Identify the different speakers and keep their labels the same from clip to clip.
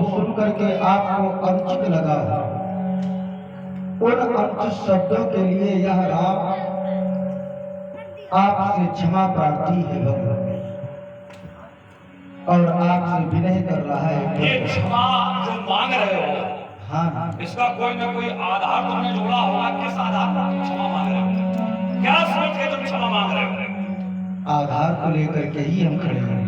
Speaker 1: सुन करके आपको अनुचित लगा, उन अनुचित शब्दों के लिए यह राम आपसे क्षमा प्रार्थी है भगवान, और आपसे विनय कर रहा है।
Speaker 2: ये क्षमा जो मांग रहे हो,
Speaker 1: हाँ,
Speaker 2: इसका कोई ना कोई आधार तुमने जोड़ा होगा। किस आधार पर तुम क्षमा मांग रहे हो? क्या सोच के तुम क्षमा मांग रहे हो?
Speaker 1: आधार को लेकर के ही हम खड़े हैं।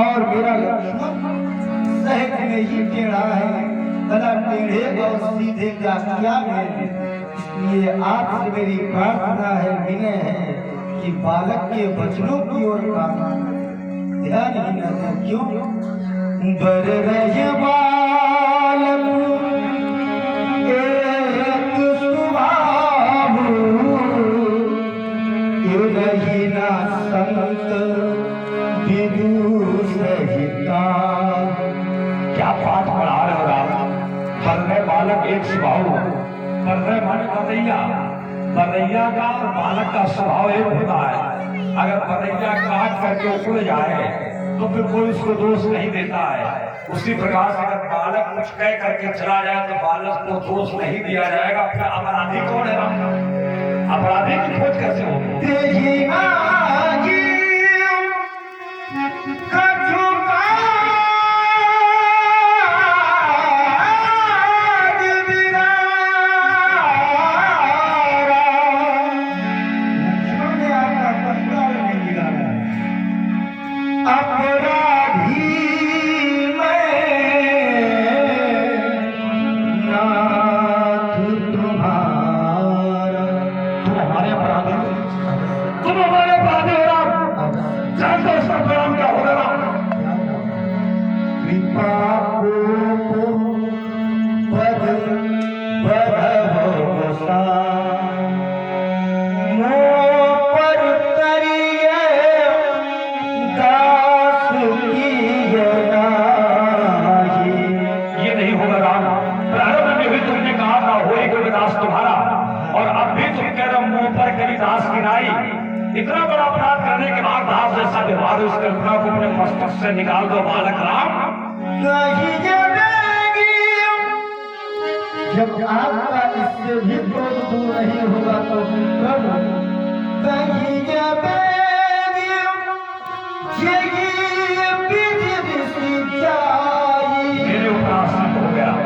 Speaker 1: और मेरा लक्ष्मण सहज में ही टेढ़ा है, तला टेढ़े और सीधे का क्या है। इसलिए आपसे मेरी प्रार्थना है, विनय है कि बालक के वचनों की ओर का ध्यान ही न दो। क्यों बर रहे बालक एक स्वभाव, क्यों नहीं ना संत
Speaker 2: क्या पाठ पढ़ा रहे हो राम? बर्रे बालक एक स्वभाव, बर्रे माने बरैया, बरैया का और बालक का स्वभाव एक होता है। अगर बरैया काट करके उड़ जाए तो फिर कोई उसको दोष नहीं देता है। उसी प्रकार से अगर बालक कुछ कह करके चला जाए तो बालक को दोष नहीं दिया जाएगा। फिर अपराधी कौन है राम? अपराधी की खोज कैसे होगी? इतना बड़ा अपराध करने के बाद दास जैसा व्यवहार, उस कल्पना को अपने मस्तक से निकाल दो बालक राम।
Speaker 1: जब आपका इससे भी क्रोध दूर नहीं होगा तो प्रभु
Speaker 2: मेरे ऊपर आश्रित हो गया।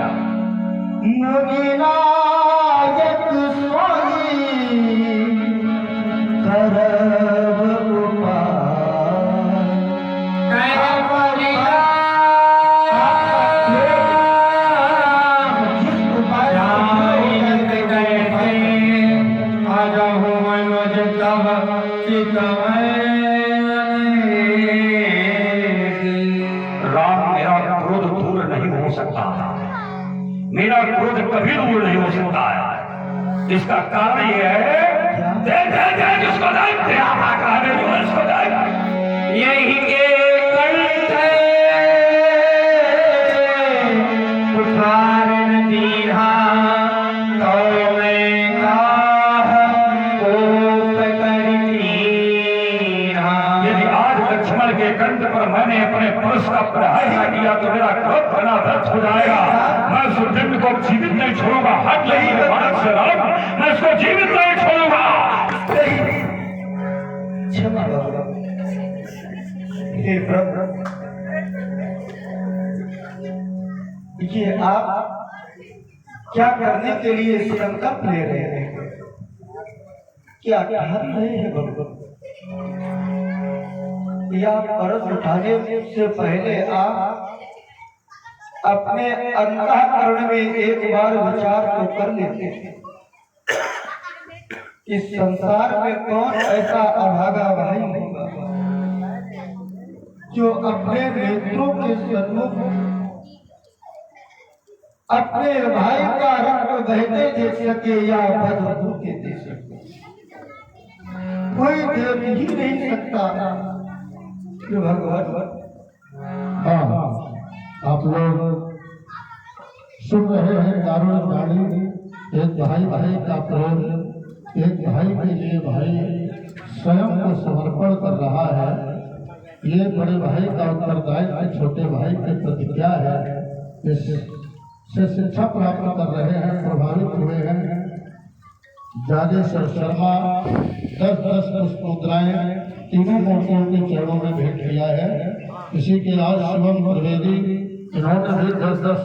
Speaker 2: मेरा क्रोध कभी दूर नहीं हो सकता है। इसका कारण यह है, जिसको यही के कंठ उठार दीहा तो मैं मनुष्य का प्रहार न किया तो मेरा क्रोध बना व्यर्थ हो जाएगा। मैं उस दंड को जीवित नहीं छोड़ूंगा। हट नहीं है बालक से राम, मैं इसको जीवित नहीं छोड़ूंगा।
Speaker 1: क्षमा करो हे प्रभु, ये आप क्या करने के लिए संकल्प ले रहे हैं? क्या ठान रहे हैं भगवान? या परस उठाने से पहले आप अपने अंतःकरण में एक बार विचार तो कर लेते हैं। इस संसार में कौन ऐसा अभागा भाई होगा जो अपने नेत्रों के सन्मुख अपने भाई का रक्त बहते देख सके या बदबू के दे सके? कोई देख ही नहीं सकता कि भगवान।
Speaker 3: हाँ, आप लोग सुन रहे हैं दारुण गाड़ी। एक भाई भाई का प्रेम, एक भाई के लिए भाई स्वयं को समर्पण कर रहा है। ये बड़े भाई का उत्तरदायित्व छोटे भाई के प्रति क्या है, इससे शिक्षा प्राप्त कर रहे हैं, प्रभावित हुए हैं। जागेश्वर शर्मा 10-10 पुष्प मुद्राएं तीनों मूर्तियों के चरणों में भेंट किया है। इसी के आज शिवम द्विवेदी, इन्होंने भी 10-10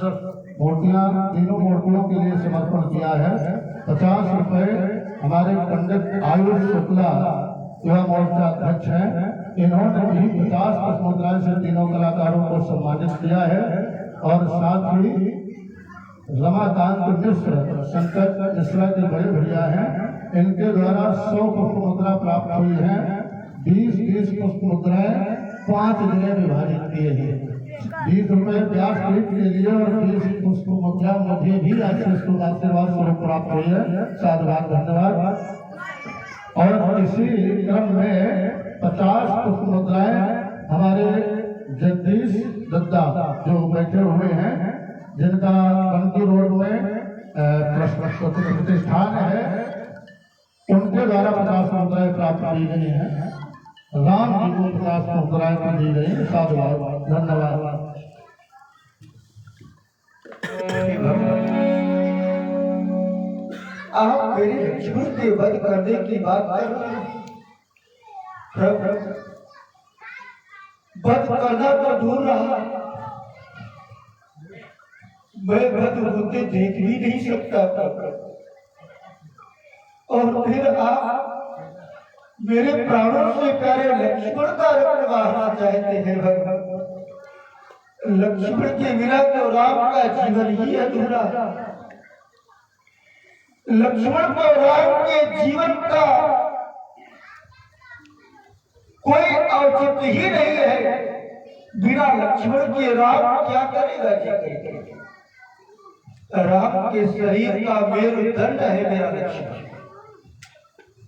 Speaker 3: मूर्तियां तीनों मूर्तियों के लिए समर्पण किया है। 50 रुपए हमारे पंडित आयुष शुक्ला युवा मोर्चा अध्यक्ष हैं, इन्होंने भी 50 पुष्प मुद्राएं से तीनों कलाकारों को सम्मानित किया है। और साथ ही रमाकांत मिश्र शंकर मिश्रा के बड़े भैया हैं, इनके द्वारा 100 पुष्प मुद्रा प्राप्त हुई है। 20-20 पुष्प मुद्राएं 5 जगह विभाजित किए हैं। 20 रुपए ब्याज खरीद के लिए और 20 पुष्प मुद्रा मुझे भी आशीर्वाद स्वरूप प्राप्त हुई है। साधुवाद, धन्यवाद। और इसी क्रम में 50 पुष्प मुद्राएं हमारे जगदीश दत्ता जो बैठे हुए हैं, जिनका बंकी रोड में प्रतिष्ठान है, उनके द्वारा 50 मुद्राएं प्राप्त की गई हैं। राम जी को 50 मुद्राएं दी गई। साधुवाद, धन्यवाद।
Speaker 1: आप मेरे लक्ष्मण के वध करने की बात कर रहे हैं। वध करना तो दूर रहा, मैं वध होते देख भी नहीं सकता था। और फिर आप मेरे प्राणों से प्यारे लक्ष्मण का रक्त बहाना चाहते हैं भगवान। लक्ष्मण के बिना तो राम का जीवन ही अधूरा। लक्ष्मण को राम के जीवन का कोई औचित्य ही नहीं है। बिना लक्ष्मण के राम क्या करेगा जी? राम के शरीर का मेरुदंड है मेरा लक्ष्मण,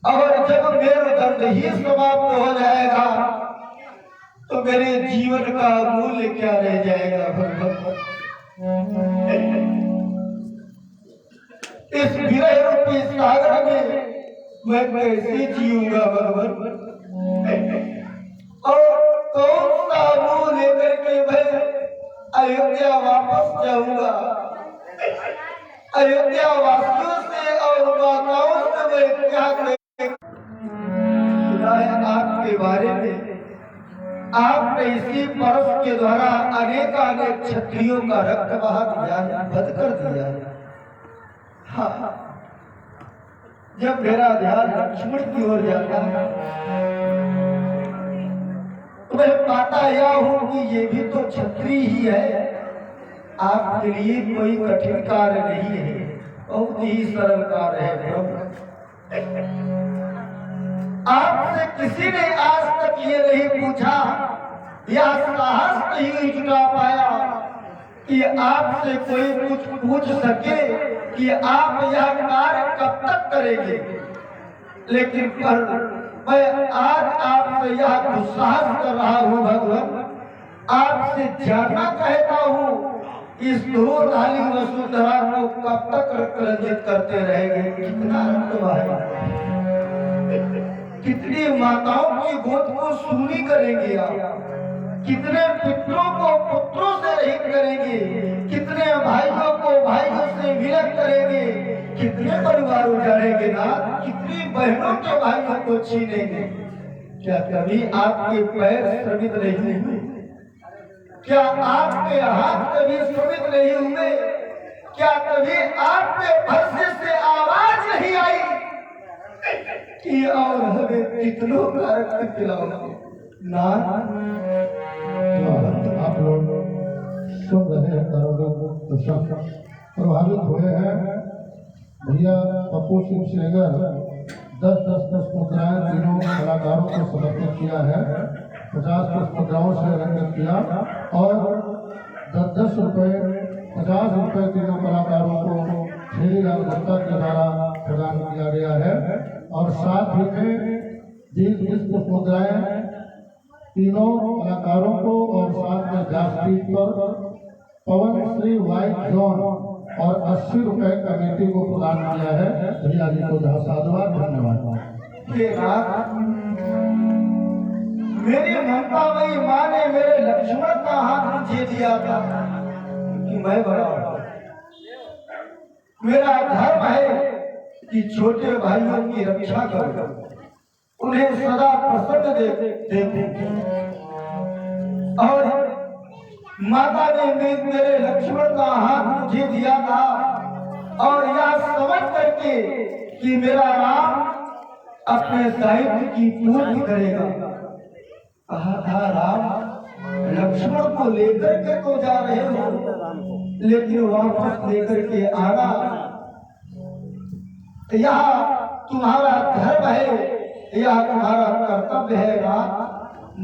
Speaker 1: और जब मेरुदंड ही समाप्त हो जाएगा तो मेरे जीवन का मूल्य क्या रह जाएगा भगवान? इस विरह रूपी सागर में मैं कैसे जीऊंगा भगवान? और कौन सा मुंह लेकर के मैं अयोध्या वापस जाऊंगा? अयोध्या वासियों से और माताओं से मैं क्या सुना है आपके बारे में? आपने इसी परस के द्वारा अनेक क्षत्रियों का रक्त बहा दिया, वध कर दिया। हाँ, जब मेरा ध्यान लक्ष्मण की ओर जाता है तो मैं पाता यह हूं कि ये भी तो क्षत्रिय ही है। आपके लिए कोई कठिन कार्य नहीं है, बहुत ही सरल कार्य है प्रभु। आपसे किसी ने आज तक ये नहीं पूछा या साहस नहीं जुटा पाया कि आपसे कोई कुछ पूछ सके कि आप यह कार्य कब तक करेंगे। लेकिन पर मैं आज आपसे यह दुस्साहस कर रहा हूँ भगवान, आपसे जानना चाहता हूँ इस धूर्धारी वसुंधरा को कब तक रक्त रंजित करते रहेंगे? कितना रक्त बहाएंगे? कितनी माताओं की गोद को सूनी करेंगे आप? कितने पितरों को पुत्रों से रहित करेंगे, कितने भाइयों को भाइयों से विलग करेंगे, कितने परिवार उजाड़ेंगे ना, कितनी बहनों के भाइयों को छीनेंगे। क्या कभी आपके पैर श्रमित नहीं हुए? क्या आपके हाथ कभी श्रमित नहीं हुए? क्या कभी आपके फरसे से आवाज नहीं आई कि और हमें कितनों का रक्त पिलाओगे? ना,
Speaker 3: आप लोग सुन रहे हैं, दर्शक प्रभावित हुए हैं। भैया पप्पू सिंह सेगर 10 मुद्राएं तीनों कलाकारों को समर्पित किया है। 50 मुद्राओं से रंजित किया और 10 रुपये 50 रुपये तीनों कलाकारों को श्रीलाल गुप्ता के द्वारा प्रदान किया गया है। और साथ ही में 20 मुद्राएं तीनों कलाकारों को और साथ में व्यासपीठ पर पवन श्री वाइट जोन और 80 रुपए कमेटी को प्रदान किया है। भैया जी को जहाँ साधुवाद, धन्यवाद।
Speaker 1: ये रात मेरी ममता मई माँ ने मेरे लक्ष्मण का हाथ मुझे दिया था कि मैं बड़ा हूं। मेरा धर्म है कि छोटे भाइयों की रक्षा करूं, उन्हें सदा प्रसन्न देखूं। और माता ने मेरे लक्ष्मण का हाथ मुझे दिया था और यह समझ करके कि मेरा राम अपने दायित्व की पूर्ति करेगा। कहा था राम लक्ष्मण को लेकर के तो जा रहे हो, लेकिन वापस लेकर के आना यह तुम्हारा धर्म है, यह तुम्हारा कर्तव्य है। राम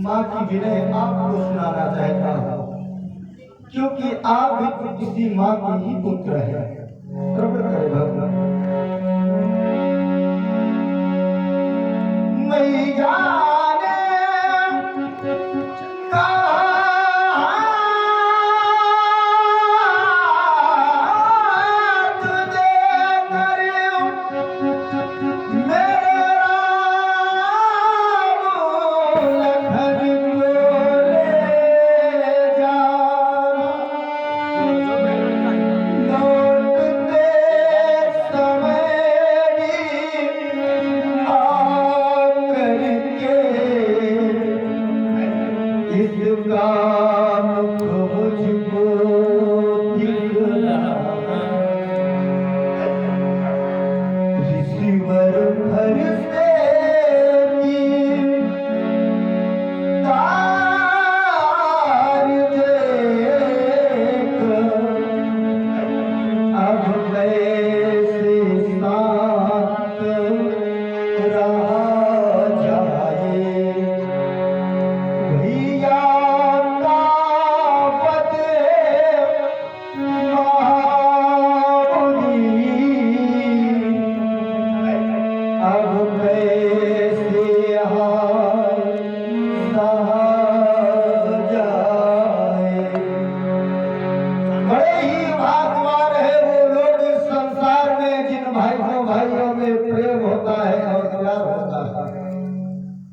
Speaker 1: माँ की विनय आपको सुनाना चाहता हूँ, क्योंकि आप भी तो किसी माँ के ही पुत्र है। प्रभु करे भगवान मैया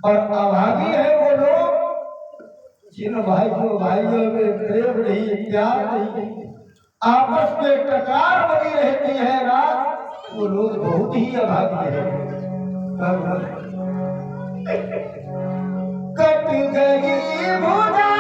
Speaker 1: और अभागी है वो लोग जिन भाइयों में प्रेम नहीं, प्यार नहीं, आपस में टकरार बनी रहती है रात, वो लोग बहुत ही अभागी है। कट गई भुजा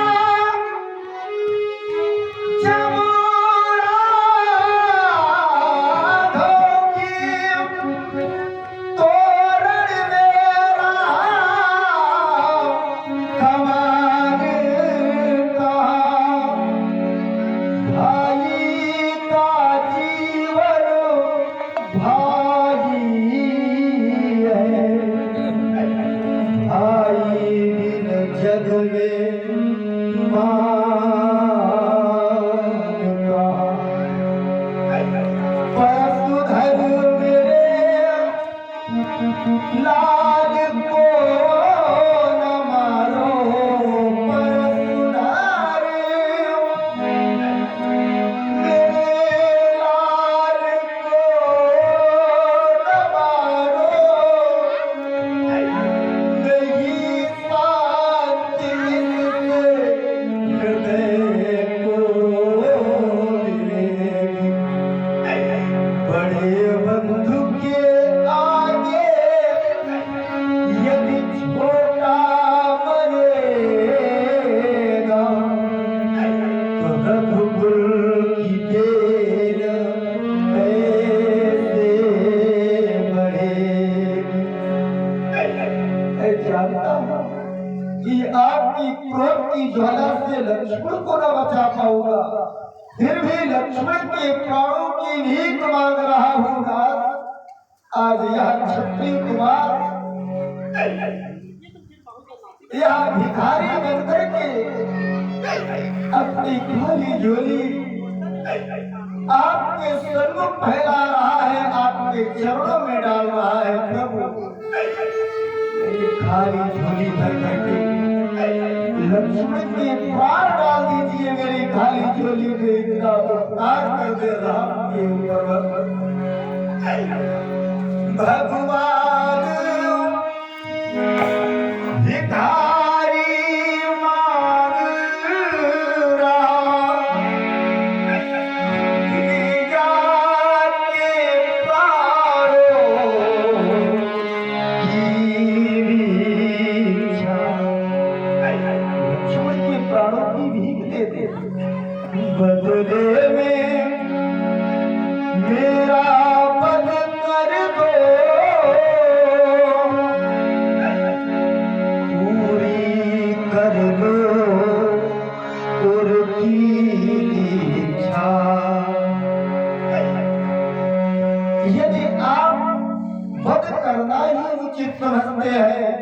Speaker 1: जानता हूँ कि आपकी क्रोध की ज्वाला से लक्ष्मण को न बचा पाऊंगा, फिर भी लक्ष्मण के प्राणों की भीख मांग रहा हूँ नाथ। आज यह क्षत्रिय कुमार यह भिखारी बनकर के अपनी खाली झोली आपके सन्मुख फैला रहा है, आपके चरणों में डाल रहा है। प्रभु मेरी खाली झोली भर करके लक्ष्मण के प्राण डाल दीजिए, मेरी खाली झोली में इतना उपकार कर दे राम के ऊपर। भगवान भिखारी मांग रहा, गिरिजा के प्राणों की भिक्षा। लक्ष्मण के प्राणों की भीख दे दे, बदले में मेरा वध कर दो, पूरी कर लो उनकी इच्छा। यदि आप वध करना ही उचित समझते हैं,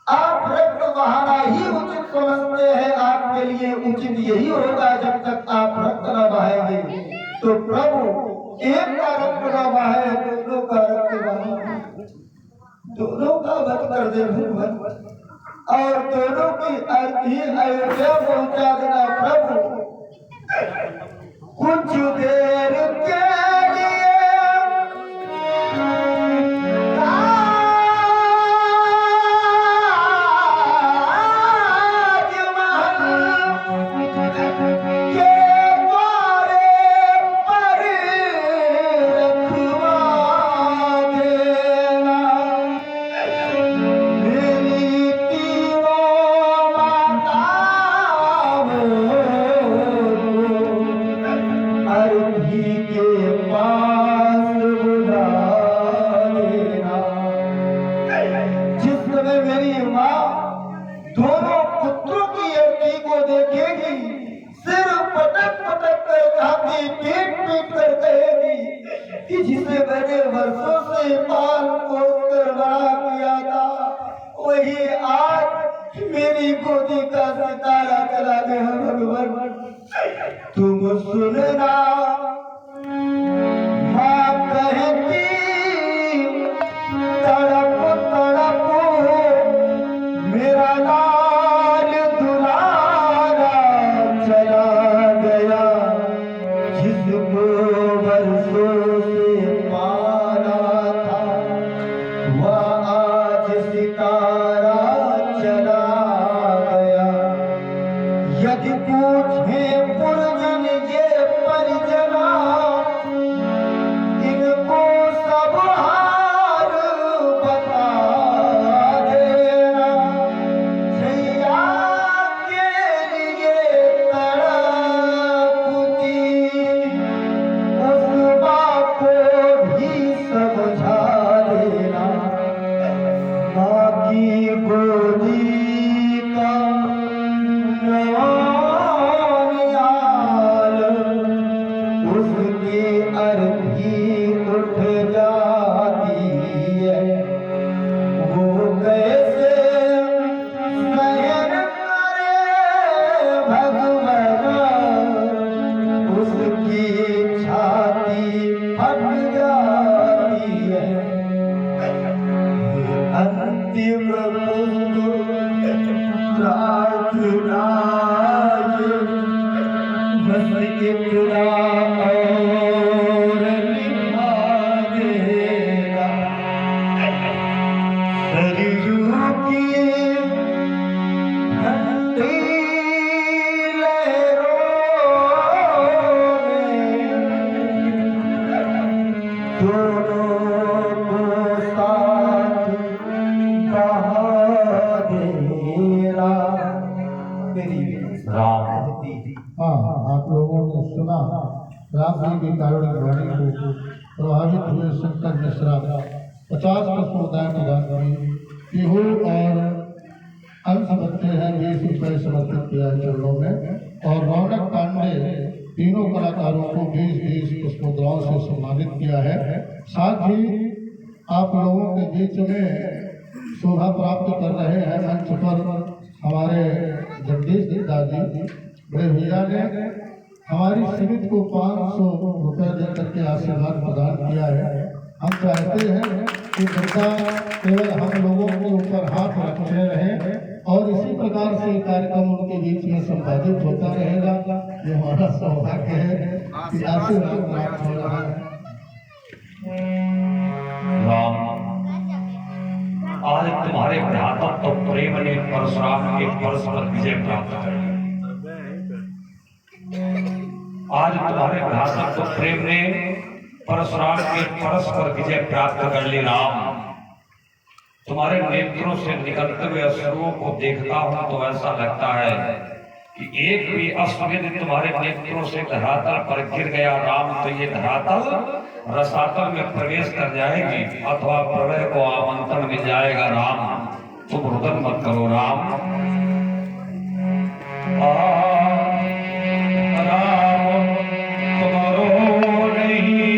Speaker 1: आप रक्त बहाना ही उचित समझते हैं, आपके लिए उचित यही होगा जब तक आप रक्त न बहाएंगे। तो प्रभु एक का रक्त न बहाए, दोनों का रक्त बहाए, दोनों का वध कर दे भगवान, और दोनों की अर्थी अयोध्या पहुंचा देना प्रभु। कुछ देर के लिए दोनों पुत्रों की अर्थी को देखेगी, सिर पटक पटक कर छाती पीट पीट कर कहेगी कि जिसे मैंने वर्षों से पाल पोस कर बड़ा किया था, वही आज मेरी गोदी का सितारा चला गया। भगवान तुम सुनना, माँ कहती तड़प तड़प मेरा लाल दुलारा चला गया, जिसको वर्षों से पाला था, वह आज सितारा चला गया। यदि पूछे पुरजन ये परिजना, इनको सब हाल बता देना। छैया के लिए तड़पती उस बात को भी समझा देना। माँ की गोदी का उसकी अर्थी उठ जाती है, वो कैसे सहन करे भगवान, उसकी छाती फट जाती है। अंतिम प्रार्थना बस इतना और लिखा देना। सरयू की ठंडी लहरों में दोनों को साथ बहा देना। मेरी
Speaker 2: राम
Speaker 3: हाँ, आप लोगों ने सुना राम जी की कारुणिक वाणी को प्रभावित हुए शंकर मिश्रा 50 का समुदाय प्रदान की हो और रुपए समर्पित किया है चरणों में। और रौनक पांडे तीनों कलाकारों को 20 पुष्प मुद्राओं से सम्मानित किया है। साथ ही आप लोगों के बीच में शोभा प्राप्त कर रहे हैं मंच पर हमारे जगदीश दादी बड़े भैया ने हमारी समिति को 500 रुपए देकर के आशीर्वाद प्रदान किया है। हम चाहते हैं कि जनता केवल हम लोगों के ऊपर हाथ रखते रहे और इसी प्रकार से कार्यक्रम उनके बीच में संपादित होता रहेगा। ये हमारा सौभाग्य है कि आशीर्वाद प्राप्त हो रहा है।
Speaker 2: राम, आज तुम्हारे भ्रातृत्व तो प्रेम ने परशुराम के परस पर विजय प्राप्त कर ली। आज तुम्हारे भ्रातृत्व तो प्रेम ने परशुराम के परस पर विजय प्राप्त कर ली। राम, तुम्हारे नेत्रों से निकलते हुए अश्रुओं को देखता हूं तो ऐसा लगता है कि एक भी अश्रु यदि तुम्हारे नेत्रों से धरातल पर गिर गया राम, तो ये धरातल रसातल में प्रवेश कर जाएगी अथवा प्रलय को आमंत्रण मिल जाएगा। राम, तुम रुदन मत करो। राम, राम तुम्हारो नहीं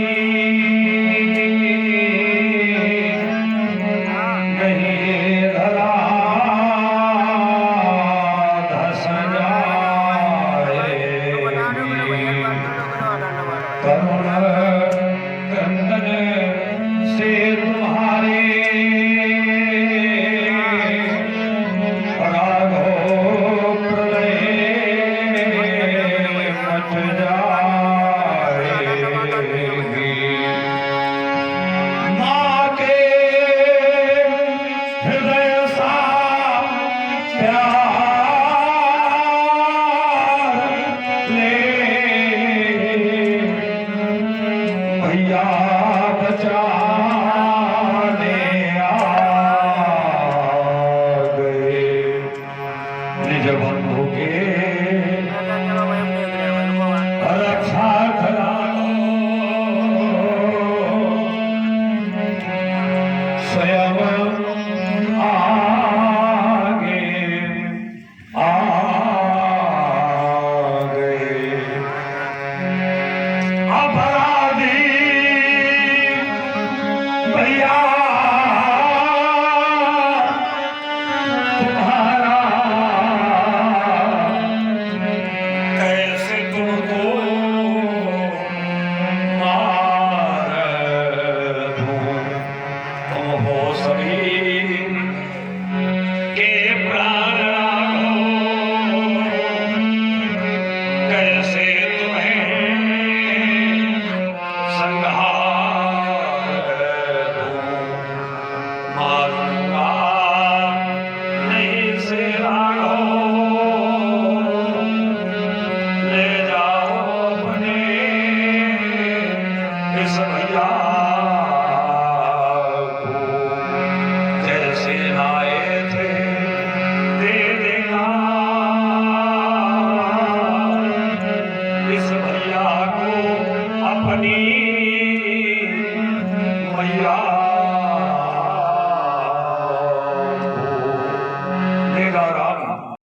Speaker 2: धरा धस जाए करुण क्रंदन से तुम्हारे राघो प्रलय मच जाएगी। माँ के हृदय सा प्यार ले भैया बचाने आ गए। निज बंधु के रक्षा कराओ, स्वयं आगे आ गए। अपराधी भैया तुम्हारा कैसे तुमको मार दूं, तुम हो सभी